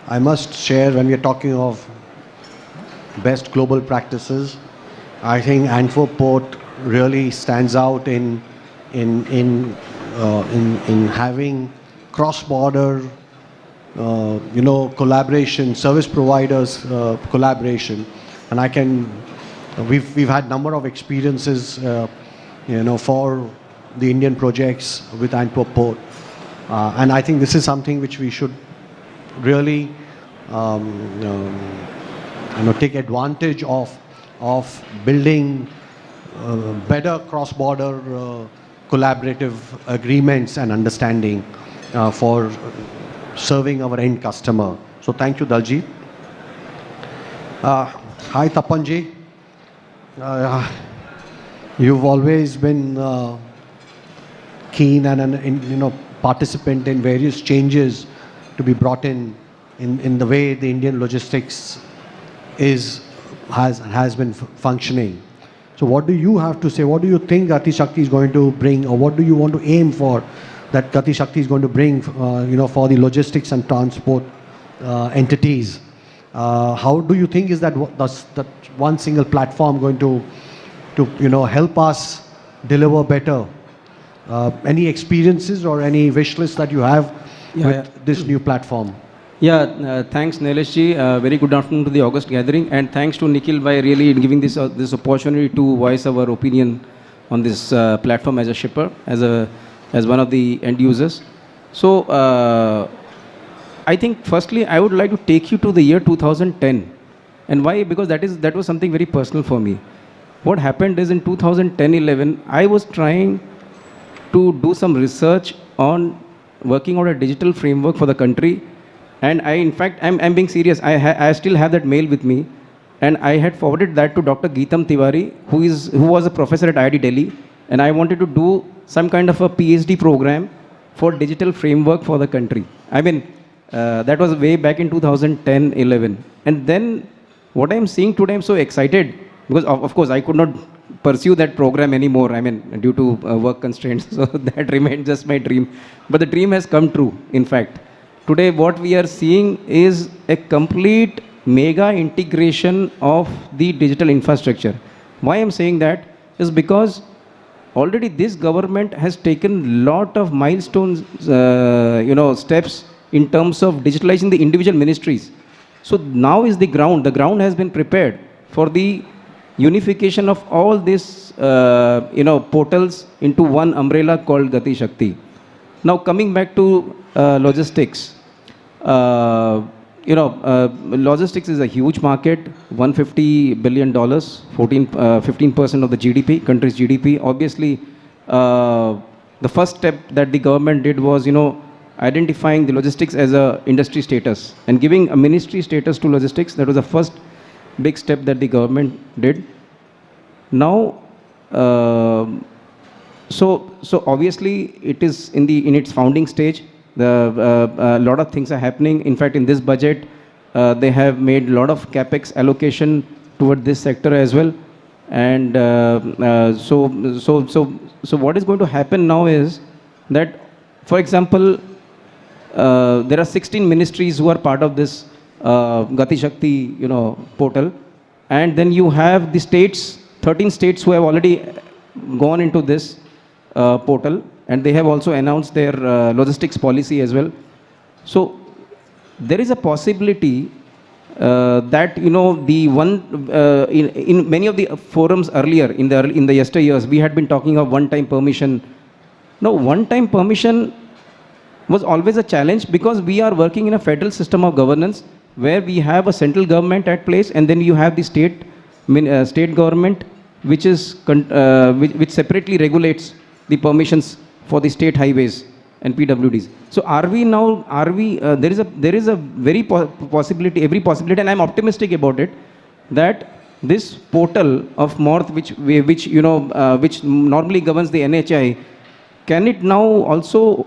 I must share, when we are talking of best global practices, I think Antwerp Port really stands out in in in having cross-border, collaboration, service providers collaboration, and we've had number of experiences, for the Indian projects with Antwerp Port, and I think this is something which we should really um, take advantage of building better cross-border collaborative agreements and understanding for serving our end customer. So thank you, Daljit. Hi, Tapanji. Uh, you've always been keen and participant in various changes to be brought in the way the Indian logistics has been functioning. So what do you have to say? What do you think Gati Shakti is going to bring, or what do you want to aim for that Gati Shakti is going to bring, for the logistics and transport entities? How do you think is that one single platform going to help us deliver better? Any experiences or any wish list that you have with this new platform? Thanks Nilesh ji. Very good afternoon to the August gathering, and thanks to Nikhil by really giving this opportunity to voice our opinion on this platform as a shipper, as one of the end users. So I think firstly I would like to take you to the year 2010, and why? Because that was something very personal for me. What happened is in 2010-11 I was trying to do some research on working on a digital framework for the country. And in fact, I'm being serious. I still have that mail with me, and I had forwarded that to Dr. Geetam Tiwari, who was a professor at IIT Delhi, and I wanted to do some kind of a PhD program for digital framework for the country. I mean, that was way back in 2010-11. And then what I'm seeing today, I'm so excited because of course I could not pursue that program anymore. I mean, due to work constraints, so that remained just my dream. But the dream has come true, in fact. Today, what we are seeing is a complete mega integration of the digital infrastructure. Why I'm saying that is because already this government has taken lot of milestones, steps in terms of digitalizing the individual ministries. So now is the ground has been prepared for the unification of all these, portals into one umbrella called Gati Shakti. Now coming back to logistics. Logistics is a huge market, $150 billion, 15% of the GDP, country's GDP. Obviously, the first step that the government did was, identifying the logistics as a industry status and giving a ministry status to logistics. That was the first big step that the government did. Now, so obviously it is in its founding stage. A lot of things are happening. In fact, in this budget, they have made a lot of capex allocation toward this sector as well. And so what is going to happen now is that, for example, there are 16 ministries who are part of this Gati Shakti, portal, and then you have the states, 13 states who have already gone into this portal, and they have also announced their logistics policy as well. So there is a possibility that the one in many of the forums earlier in the yesteryears we had been talking of one-time permission. Now, one-time permission was always a challenge because we are working in a federal system of governance where we have a central government at place, and then you have the state government which which separately regulates the permissions for the state highways and PWDs. So there is a very possibility, and I'm optimistic about it, that this portal of Morth, which normally governs the NHI, can it now also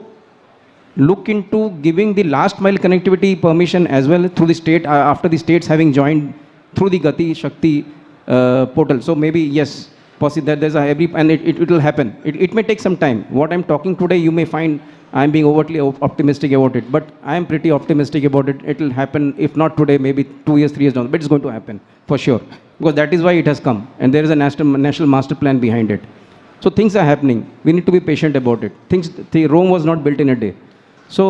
look into giving the last mile connectivity permission as well through the state, after the states having joined through the Gati Shakti portal. So maybe, yes, possibly that there's and it will happen. It may take some time. What I'm talking today, you may find I'm being overtly optimistic about it, but I'm pretty optimistic about it. It will happen, if not today, maybe 2 years, 3 years down, but it's going to happen for sure. Because that is why it has come, and there is a national master plan behind it. So things are happening. We need to be patient about it. Rome was not built in a day. So,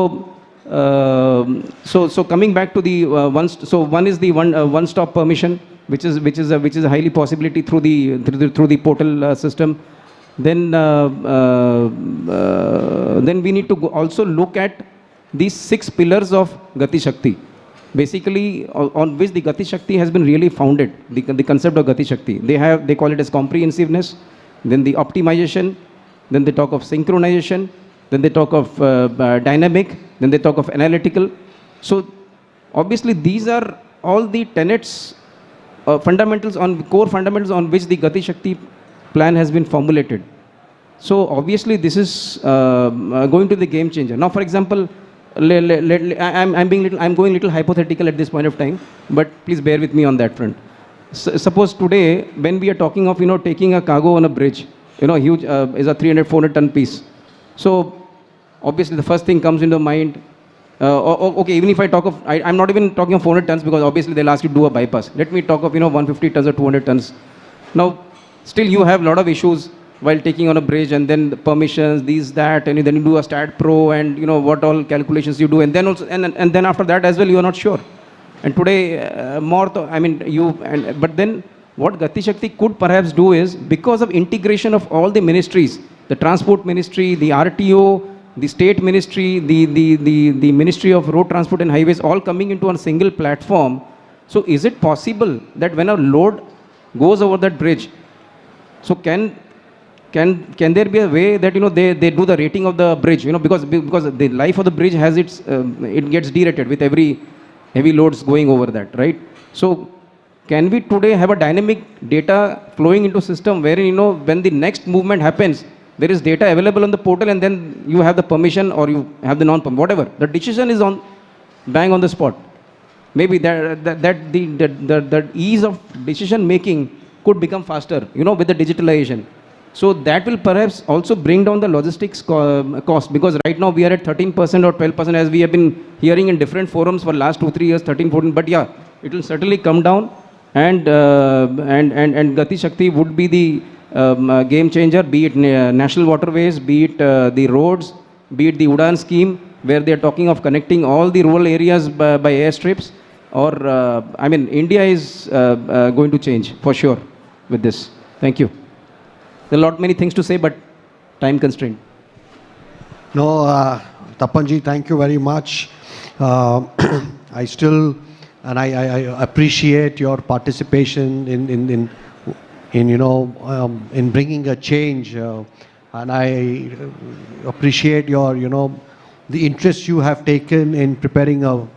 so coming back to the one is the one-stop permission, which is a highly possibility through the portal system. Then we need to also look at these 6 pillars of Gati Shakti, basically on which the Gati Shakti has been really founded. The concept of Gati Shakti. They call it as comprehensiveness, then the optimization, then they talk of synchronization, then they talk of dynamic, then they talk of analytical. So obviously these are all the tenets, core fundamentals on which the Gati Shakti plan has been formulated. So obviously this is going to be the game changer. Now, for example, I'm going little hypothetical at this point of time, but please bear with me on that front. Suppose today, when we are talking of taking a cargo on a bridge, huge is a 300-400 ton piece. So obviously the first thing comes into mind. Okay, even if I talk of, I'm not even talking of 400 tons because obviously they'll ask you to do a bypass. Let me talk of 150 tons or 200 tons. Now, still you have a lot of issues while taking on a bridge, and then the permissions, these, that, and then you do a stat pro, and what all calculations you do, and then also, and then after that as well, you are not sure. And today, but then what Gati Shakti could perhaps do is, because of integration of all the ministries, the transport ministry, the RTO, the state ministry, the Ministry of Road Transport and Highways, all coming into a single platform. So is it possible that when a load goes over that bridge, so can there be a way that they do the rating of the bridge, because the life of the bridge has its it gets derated with every heavy loads going over that, right? So can we today have a dynamic data flowing into system wherein when the next movement happens, there is data available on the portal, and then you have the permission or you have the non-permission, whatever. The decision is bang on the spot. Maybe the ease of decision making could become faster, with the digitalization. So that will perhaps also bring down the logistics cost, because right now we are at 13% or 12%, as we have been hearing in different forums for last 2-3 years, 13-14. But yeah, it will certainly come down, and Gati Shakti would be the game changer, be it national waterways, be it the roads, be it the Udan scheme, where they are talking of connecting all the rural areas by airstrips. Or India is going to change for sure with this. Thank you. There are many things to say, but time constraint. No, Tapanji, thank you very much. I still, and I appreciate your participation in bringing a change, and I appreciate your, the interest you have taken in preparing a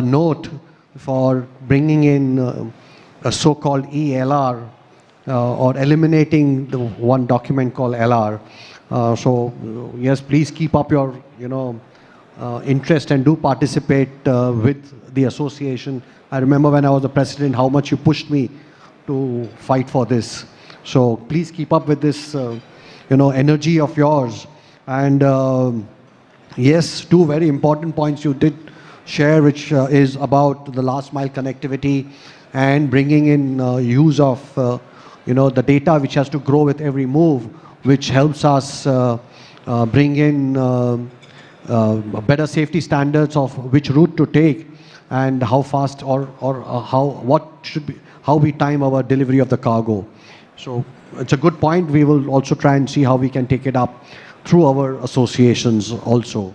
note for bringing in a so-called ELR, or eliminating the one document called LR. So yes, please keep up your interest and do participate with the association. I remember when I was the president, how much you pushed me to fight for this. So please keep up with this energy of yours. And yes, 2 very important points you did share, which is about the last mile connectivity and bringing in use of the data which has to grow with every move, which helps us bring in better safety standards of which route to take and how fast or how we time our delivery of the cargo. So it's a good point. We will also try and see how we can take it up through our associations also.